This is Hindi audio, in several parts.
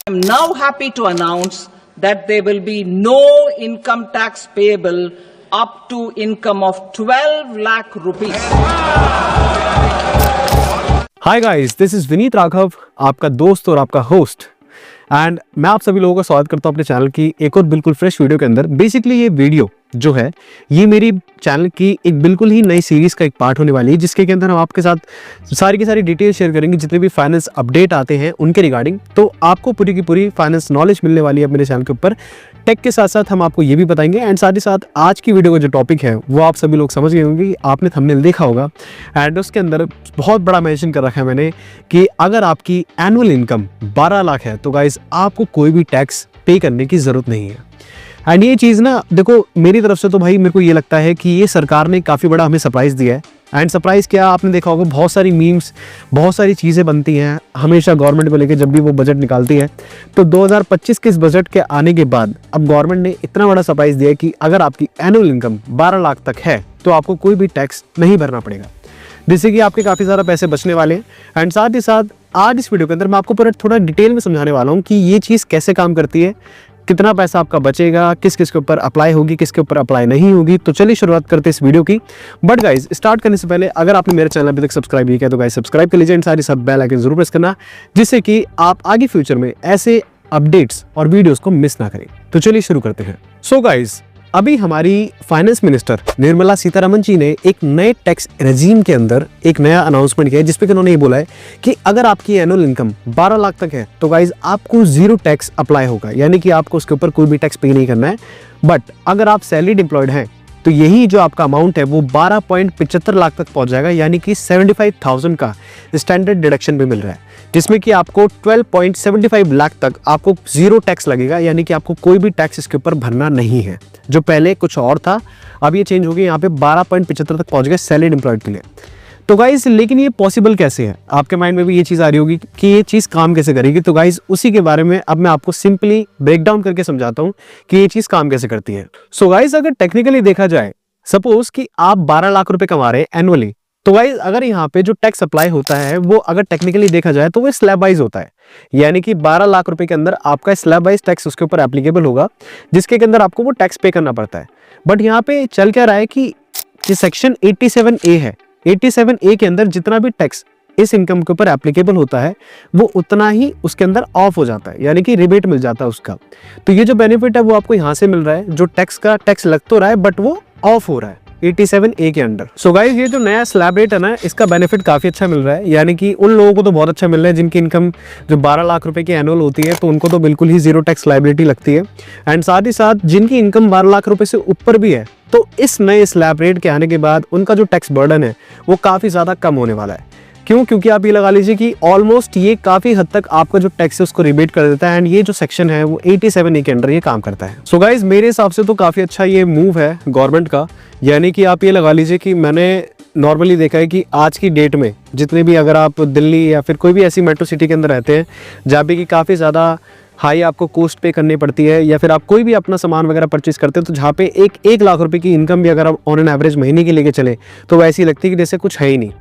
I'm now happy to announce that there will be no income tax payable up to income of 12 lakh rupees. Hi guys, this is Vineet Raghav, आपका दोस्त और आपका होस्ट। एंड मैं आप सभी लोगों का स्वागत करता हूं अपने चैनल की एक और बिल्कुल फ्रेश वीडियो के अंदर। बेसिकली ये वीडियो जो है ये मेरी चैनल की एक बिल्कुल ही नई सीरीज़ का एक पार्ट होने वाली है, जिसके अंदर हम आपके साथ सारी की सारी डिटेल शेयर करेंगे, जितने भी फाइनेंस अपडेट आते हैं उनके रिगार्डिंग। तो आपको पूरी की पूरी फाइनेंस नॉलेज मिलने वाली है मेरे चैनल के ऊपर। टेक के साथ साथ हम आपको ये भी बताएंगे एंड साथ ही साथ आज की वीडियो का जो टॉपिक है वो आप सभी लोग समझ गए होंगे, आपने थंबनेल देखा होगा एंड उसके अंदर बहुत बड़ा मेंशन कर रखा है मैंने कि अगर आपकी एनुअल इनकम 12 लाख है तो गाइस आपको कोई भी टैक्स पे करने की ज़रूरत नहीं है। एंड ये चीज़ ना देखो, मेरी तरफ से तो भाई मेरे को ये लगता है कि ये सरकार ने काफ़ी बड़ा हमें सरप्राइज़ दिया है। एंड सरप्राइज़ क्या, आपने देखा होगा बहुत सारी मीम्स, बहुत सारी चीज़ें बनती हैं हमेशा गवर्नमेंट को लेकर जब भी वो बजट निकालती है। तो 2025 के इस बजट के आने के बाद अब गवर्नमेंट ने इतना बड़ा सरप्राइज़ दिया है कि अगर आपकी एनुअल इनकम 12 लाख तक है तो आपको कोई भी टैक्स नहीं भरना पड़ेगा, जिससे कि आपके काफ़ी ज़्यादा पैसे बचने वाले हैं। एंड साथ ही साथ आज इस वीडियो के अंदर मैं आपको पूरा थोड़ा डिटेल में समझाने वाला हूँ कि ये चीज़ कैसे काम करती है, कितना पैसा आपका बचेगा, किस किस के ऊपर अप्लाई होगी, किसके ऊपर अप्लाई नहीं होगी। तो चलिए शुरुआत करते हैं इस वीडियो की। बट गाइज स्टार्ट करने से पहले अगर आपने मेरे चैनल अभी तक सब्सक्राइब नहीं किया तो गाइज सब्सक्राइब कर लीजिए एंड सारी सब बेल आइकन जरूर प्रेस करना, जिससे कि आप आगे फ्यूचर में ऐसे अपडेट्स और वीडियोस को मिस ना करें। तो चलिए शुरू करते हैं। सो गाइज अभी हमारी फाइनेंस मिनिस्टर निर्मला सीतारमण जी ने एक नए टैक्स रेजीम के अंदर एक नया अनाउंसमेंट किया है, जिसपे उन्होंने ये बोला है कि अगर आपकी एनुअल इनकम 12 लाख तक है तो गाइज आपको जीरो टैक्स अप्लाई होगा, यानी कि आपको उसके ऊपर कोई भी टैक्स पे नहीं करना है। बट अगर आप सैलरीड एम्प्लॉयड हैं तो यही जो आपका अमाउंट है वो 12.75 लाख तक पहुंच जाएगा, यानी कि 75,000 का स्टैंडर्ड डिडक्शन भी मिल रहा है, जिसमें कि आपको 12.75 लाख तक आपको जीरो टैक्स लगेगा, यानी कि आपको कोई भी टैक्स इसके ऊपर भरना नहीं है। जो पहले कुछ और था अब ये चेंज हो गया, यहाँ पे 12.75 तक पहुंच गया सैलरीड एम्प्लॉयड के लिए। तो गाइज लेकिन ये पॉसिबल कैसे है, आपके माइंड में भी ये चीज़ आ रही होगी कि ये चीज़ काम कैसे करेगी। तो गाइज उसी के बारे में अब मैं आपको सिंपली ब्रेक डाउन करके समझाता हूँ कि ये चीज़ काम कैसे करती है। सो गाइज अगर टेक्निकली देखा जाए, सपोज कि आप 12 लाख रुपए कमा रहे हैं एनुअली, तो गाइज अगर यहाँ पे जो टैक्स अप्लाई होता है वो अगर टेक्निकली देखा जाए तो वो स्लैब वाइज होता है, यानी कि 12 लाख रुपए के अंदर आपका स्लैब वाइज टैक्स उसके ऊपर एप्लीकेबल होगा, जिसके अंदर आपको वो टैक्स पे करना पड़ता है। बट यहाँ पे चल क्या रहा है कि सेक्शन 87A है, 87A के अंदर जितना भी टैक्स इस इनकम के ऊपर एप्लीकेबल होता है वो उतना ही उसके अंदर ऑफ हो जाता है, यानी कि रिबेट मिल जाता है उसका। तो ये जो बेनिफिट है वो आपको यहाँ से मिल रहा है, जो टैक्स का टैक्स लग तो रहा है बट वो ऑफ हो रहा है 87A के अंडर। सो गाइस ये जो नया स्लैब रेट है ना, इसका बेनिफिट काफी अच्छा मिल रहा है, यानी कि उन लोगों को तो बहुत अच्छा मिल रहा है जिनकी इनकम जो 12 लाख रुपए की एनुअल होती है, तो उनको तो बिल्कुल ही जीरो टैक्स लायबिलिटी लगती है। एंड साथ ही साथ जिनकी इनकम 12 लाख रुपए से ऊपर भी है, तो इस नए स्लैब रेट के आने के बाद उनका जो टैक्स बर्डन है वो काफी ज्यादा कम होने वाला है। क्यों? क्योंकि आप ये लगा लीजिए कि ऑलमोस्ट ये काफी हद तक आपका जो टैक्स है उसको रिबेट कर देता है। एंड ये जो सेक्शन है वो 87A के अंडर ये काम करता है। सो गाइज मेरे हिसाब से तो काफी अच्छा ये मूव है गवर्नमेंट का, यानी कि आप ये लगा लीजिए कि मैंने नॉर्मली देखा है कि आज की डेट में जितने भी, अगर आप दिल्ली या फिर कोई भी ऐसी मेट्रो सिटी के अंदर रहते हैं जहाँ पे कि काफ़ी ज़्यादा हाई आपको कॉस्ट पे करनी पड़ती है, या फिर आप कोई भी अपना सामान वगैरह परचेज करते हैं, तो जहाँ पे एक लाख रुपए की इनकम भी अगर आप ऑन एन एवरेज महीने की लेके चले तो वैसी लगती है कि जैसे कुछ है ही नहीं।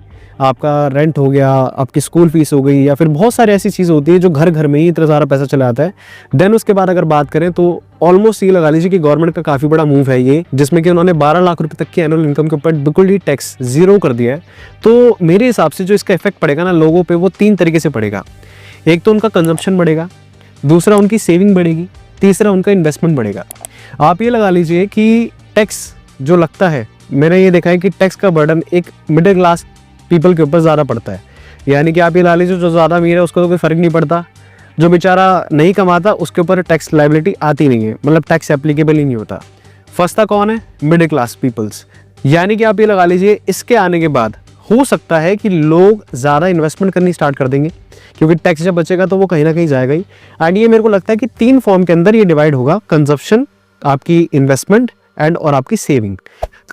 आपका रेंट हो गया, आपकी स्कूल फीस हो गई, या फिर बहुत सारी ऐसी चीज़ होती है जो घर घर में ही इतना सारा पैसा चला आता है। देन उसके बाद अगर बात करें तो ऑलमोस्ट ये लगा लीजिए कि गवर्नमेंट का काफ़ी बड़ा मूव है ये, जिसमें कि उन्होंने 12 लाख रुपए तक की एनुअल इनकम के ऊपर बिल्कुल ही टैक्स जीरो कर दिया है। तो मेरे हिसाब से जो इसका इफेक्ट पड़ेगा ना लोगों पे, वो 3 तरीके से पड़ेगा। एक तो उनका कंजम्पशन बढ़ेगा, दूसरा उनकी सेविंग बढ़ेगी, तीसरा उनका इन्वेस्टमेंट बढ़ेगा। आप ये लगा लीजिए कि टैक्स जो लगता है, मैंने ये देखा है कि टैक्स का बर्डन एक मिडिल क्लास पीपल के ऊपर ज़्यादा पड़ता है, यानी कि आप ये ला लीजिए जो ज़्यादा अमीर है उसको तो कोई फ़र्क नहीं पड़ता, जो बेचारा नहीं कमाता उसके ऊपर टैक्स लायबिलिटी आती नहीं है, मतलब टैक्स एप्लीकेबल ही नहीं होता। फंसता कौन है? Middle class peoples. यानी कि आप ये लगा लीजिए इसके आने के बाद हो सकता है कि लोग ज़्यादा इन्वेस्टमेंट करनी स्टार्ट कर देंगे, क्योंकि टैक्स जब बचेगा तो वो कहीं ना कहीं जाएगा ही। एंड ये मेरे को लगता है कि 3 फॉर्म के अंदर ये डिवाइड होगा, कंजप्शन, आपकी इन्वेस्टमेंट एंड और आपकी सेविंग।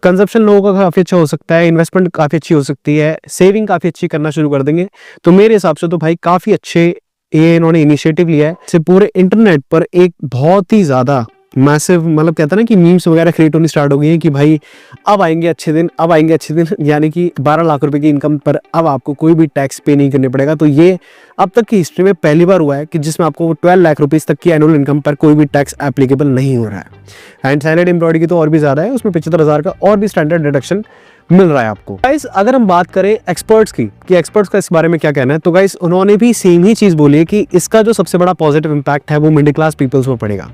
कंजप्शन लोगों का काफ़ी अच्छा हो सकता है, इन्वेस्टमेंट काफ़ी अच्छी हो सकती है, सेविंग काफ़ी अच्छी करना शुरू कर देंगे। तो मेरे हिसाब से तो भाई काफ़ी अच्छे ये इन्होंने इनिशिएटिव लिया है, से पूरे इंटरनेट पर एक बहुत ही ज़्यादा मैसिव मतलब कहता है ना कि मीम्स वगैरह क्रिएट होनी स्टार्ट हो गई हैं कि भाई अब आएंगे अच्छे दिन, अब आएंगे अच्छे दिन, यानी कि 12 लाख रुपए की इनकम पर अब आपको कोई भी टैक्स पे नहीं करने पड़ेगा। तो ये अब तक की हिस्ट्री में पहली बार हुआ है कि जिसमें आपको 12 लाख रुपीज़ तक की एनुअल इनकम पर कोई भी टैक्स एप्लीकेबल नहीं हो रहा है। एंड सैलरी एम्प्लॉयड की तो और भी ज़्यादा है, उसमें 75,000 का और भी स्टैंडर्ड डिडक्शन मिल रहा है आपको। गाइस अगर हम बात करें एक्सपर्ट्स की कि एक्सपर्ट्स का इस बारे में क्या कहना है, तो गाइस उन्होंने भी सेम ही चीज़ बोली है कि इसका जो सबसे बड़ा पॉजिटिव इंपैक्ट है वो मिडिल क्लास पीपल्स में पड़ेगा।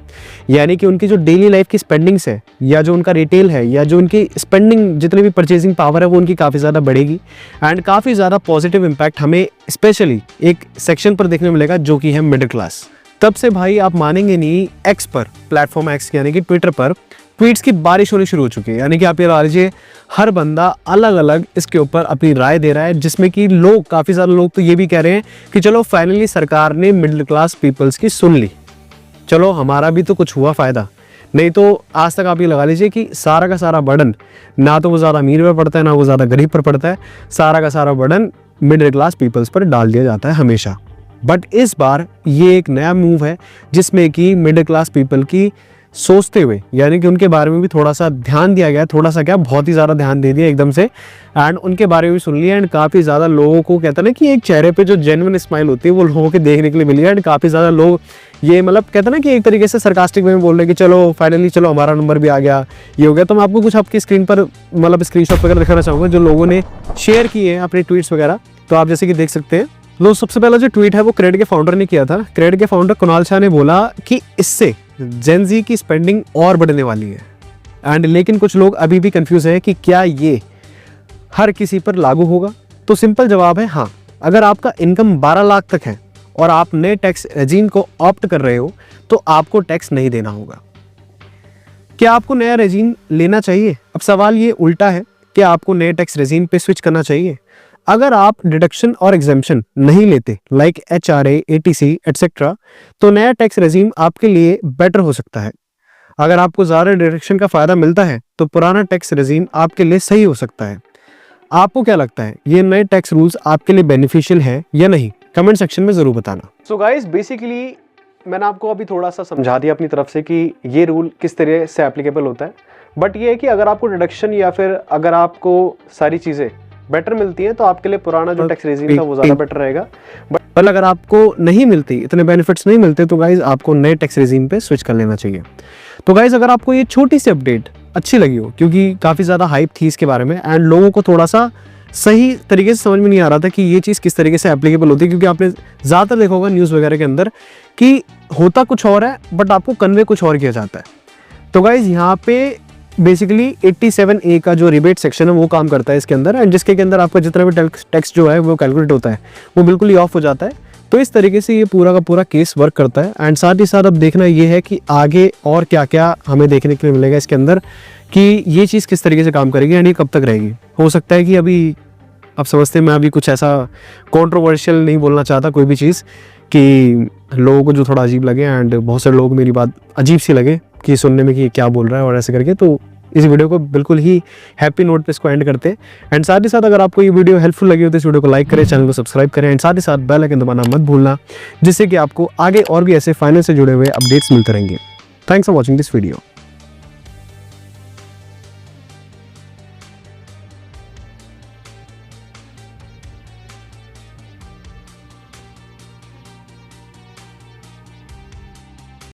यानी कि उनकी जो डेली लाइफ की स्पेंडिंग्स है या जो उनका रिटेल है या जो उनकी स्पेंडिंग जितनी भी परचेजिंग पावर है वो उनकी काफ़ी ज़्यादा बढ़ेगी। एंड काफ़ी ज़्यादा पॉजिटिव इंपैक्ट हमें स्पेशली एक सेक्शन पर देखने मिलेगा जो कि है मिडिल क्लास। तब से भाई आप मानेंगे नहीं, एक्स पर, प्लेटफॉर्म एक्स यानी कि ट्विटर पर ट्वीट्स की बारिश होनी शुरू हो चुकी है। यानी कि आप ये ला लीजिए हर बंदा अलग अलग इसके ऊपर अपनी राय दे रहा है, जिसमें कि लोग काफ़ी सारे लोग तो ये भी कह रहे हैं कि चलो फाइनली सरकार ने मिडिल क्लास पीपल्स की सुन ली, चलो हमारा भी तो कुछ हुआ फ़ायदा। नहीं तो आज तक आप ये लगा लीजिए कि सारा का सारा बर्डन ना तो वो ज़्यादा अमीर पर पड़ता है ना वो ज़्यादा गरीब पर पड़ता है, सारा का सारा बर्डन मिडिल क्लास पीपल्स पर डाल दिया जाता है हमेशा। बट इस बार ये एक नया मूव है जिसमें कि मिडिल क्लास पीपल की सोचते हुए, यानी कि उनके बारे में भी थोड़ा सा ध्यान दिया गया, थोड़ा सा क्या बहुत ही ज़्यादा ध्यान दे दिया एकदम से, एंड उनके बारे में भी सुन लिया। एंड काफ़ी ज़्यादा लोगों को कहता है ना कि एक चेहरे पे जो जेन्युइन स्माइल होती है वो लोगों के देखने के लिए मिली है। एंड काफ़ी ज़्यादा लोग ये मतलब कहते हैं ना कि एक तरीके से सरकास्टिक वे में बोल रहे हैं कि चलो फाइनली चलो हमारा नंबर भी आ गया, ये हो गया। तो मैं आपको कुछ आपकी स्क्रीन पर मतलब स्क्रीनशॉट वगैरह दिखाना चाहूँगा जो लोगों ने शेयर किए हैं अपने ट्वीट्स वगैरह। तो आप जैसे कि देख सकते हैं, सबसे पहला जो ट्वीट है वो क्रेड के फाउंडर ने किया था। क्रेड के फाउंडर कुणाल शाह ने बोला कि इससे जेन ज़ी की स्पेंडिंग और बढ़ने वाली है। एंड लेकिन कुछ लोग अभी भी कंफ्यूज हैं कि क्या ये हर किसी पर लागू होगा। तो सिंपल जवाब है हाँ। अगर आपका इनकम 12 लाख तक है और आप नए टैक्स रेजीम को ऑप्ट कर रहे हो तो आपको टैक्स नहीं देना होगा। क्या आपको नया रेजीम लेना चाहिए? अब सवाल ये उल्टा है कि आपको नए टैक्स रेजीम पे स्विच करना चाहिए। अगर आप डिडक्शन और एग्जेम्पशन नहीं लेते लाइक HRA, ATC एटसेट्रा, तो नया टैक्स रेजीम आपके लिए बेटर हो सकता है। अगर आपको ज़्यादा डिडक्शन का फ़ायदा मिलता है तो पुराना टैक्स रेजीम आपके लिए सही हो सकता है। आपको क्या लगता है, ये नए टैक्स रूल्स आपके लिए बेनिफिशियल है या नहीं? कमेंट सेक्शन में ज़रूर बताना। सो गाइस बेसिकली मैंने आपको अभी थोड़ा सा समझा दिया अपनी तरफ से कि ये रूल किस तरह से एप्लीकेबल होता है। बट ये है कि अगर आपको डिडक्शन या फिर अगर आपको सारी चीज़ें बेटर मिलती है तो आपके लिए पुराना जो टैक्स रेजीम था वो ज़्यादा बेटर रहेगा। बट अगर आपको नहीं मिलती, इतने बेनिफिट्स नहीं मिलते, तो गाइज आपको नए टैक्स रेजीम पे स्विच कर लेना चाहिए। तो गाइज अगर आपको ये छोटी सी अपडेट अच्छी लगी हो, क्योंकि काफ़ी ज़्यादा हाइप थी इसके बारे में एंड लोगों को थोड़ा सा सही तरीके से समझ में नहीं आ रहा था कि ये चीज़ किस तरीके से एप्लीकेबल होती है, क्योंकि आपने ज़्यादातर देखा होगा न्यूज़ वगैरह के अंदर कि होता कुछ और है बट आपको कन्वे कुछ और किया जाता है। तो गाइज यहाँ पे बेसिकली 87A का जो रिबेट सेक्शन है वो काम करता है इसके अंदर, एंड जिसके अंदर आपका जितना भी टैक्स जो है वो कैलकुलेट होता है वो बिल्कुल ही ऑफ हो जाता है। तो इस तरीके से ये पूरा का पूरा केस वर्क करता है। एंड साथ ही साथ अब देखना ये है कि आगे और क्या क्या हमें देखने के लिए मिलेगा इसके अंदर, कि ये चीज़ किस तरीके से काम करेगी एंड ये कब तक रहेगी। हो सकता है कि अभी आप समझते हैं मैं अभी कुछ ऐसा कंट्रोवर्शियल नहीं बोलना चाहता कोई भी चीज़ कि लोगों को जो थोड़ा अजीब लगे, एंड बहुत सारे लोग मेरी बात अजीब सी लगे कि सुनने में कि क्या बोल रहा है और ऐसे करके। तो इस वीडियो को बिल्कुल ही हैप्पी नोट पे इसको एंड करते हैं। एंड साथ ही साथ अगर आपको ये वीडियो हेल्पफुल लगी हो तो इस वीडियो को लाइक करें, चैनल को सब्सक्राइब करें, एंड साथ ही साथ बेल आइकन दबाना मत भूलना, जिससे कि आपको आगे और भी ऐसे फाइनेंस से जुड़े हुए अपडेट्स मिलते रहेंगे। Thanks for watching this video.